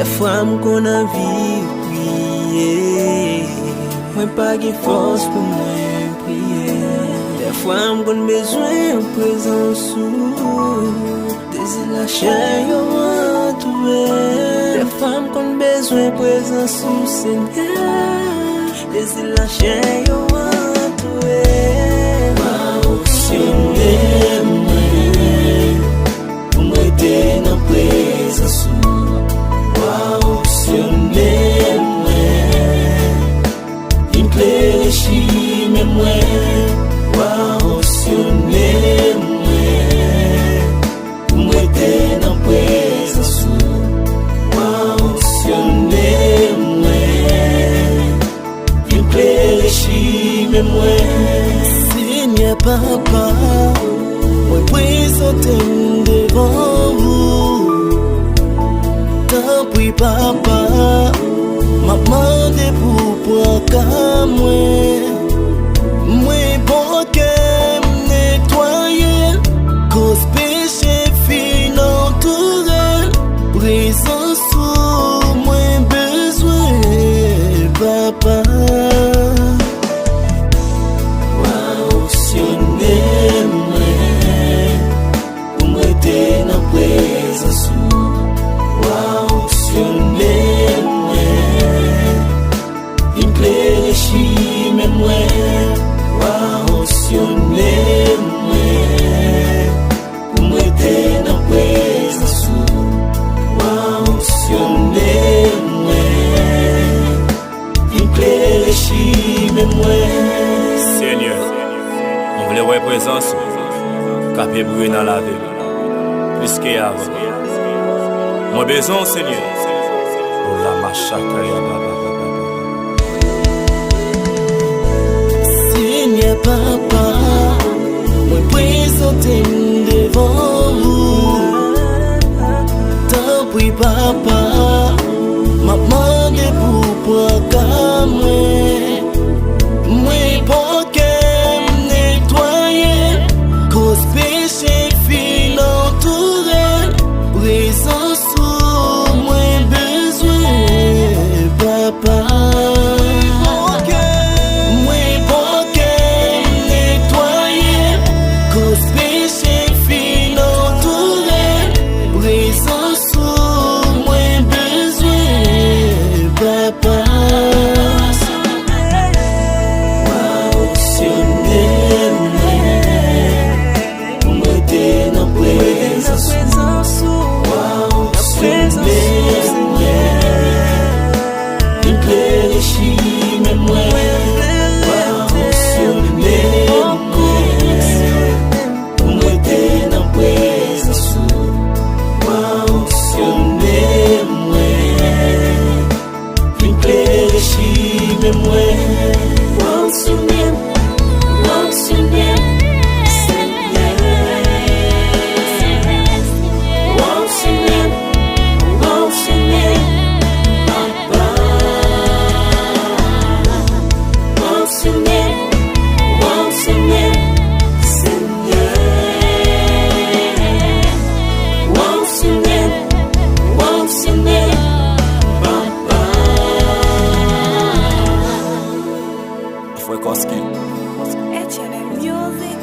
Des fois qu'on a prier, moi pas de force pour moi prier. Des fois qu'on besoin de présence, désir la chair yo retrouver. Des fois qu'on besoin de présence, Seigneur, désir la chair yo retrouver. Onksyone'm, pour m'aider dans présence. Onksyone'm, il plaît chez moi. Onksyone'm, pour m'aider dans présence. Onksyone'm, il plaît chez moi. Senyè papa, moi présente devant vous. Tant pis papa, maman de pour qu'à moi bon que nettoyer, cause péché fin entouré, présence sous moi besoin papa. Onksyone'm, pour m'aider dans présence. Onksyone'm, il plaît chez moi. Onksyone'm, pour m'aider dans présence. Onksyone'm, il plaît chez moi. Seigneur, on voulait voir présence, capé brûler dans la vie, plus qu'avant. Moi besoin, Seigneur, pour la machaca ya baba. Senyè papa, moi présente devant vous. Tant pis papa, maman de pour qu'à moi bon que nettoyer, cause péché fin entouré, présence sous moi besoin papa. Moi bon que nettoyer, cause péché fin entouré, présence sous moi besoin papa. Onksyone'm, pour m'aider dans présence. Onksyone'm, il plaît chez moi. Onksyone'm, pour m'aider dans présence. Onksyone'm, il plaît chez moi. Onksyone'm, Onksyone'm, senyè. Onksyone'm, Onksyone'm, papa. Onksyone'm, Onksyone'm, senyè. Onksyone'm, Onksyone'm, papa. Foi Cosky. Jeantilus music.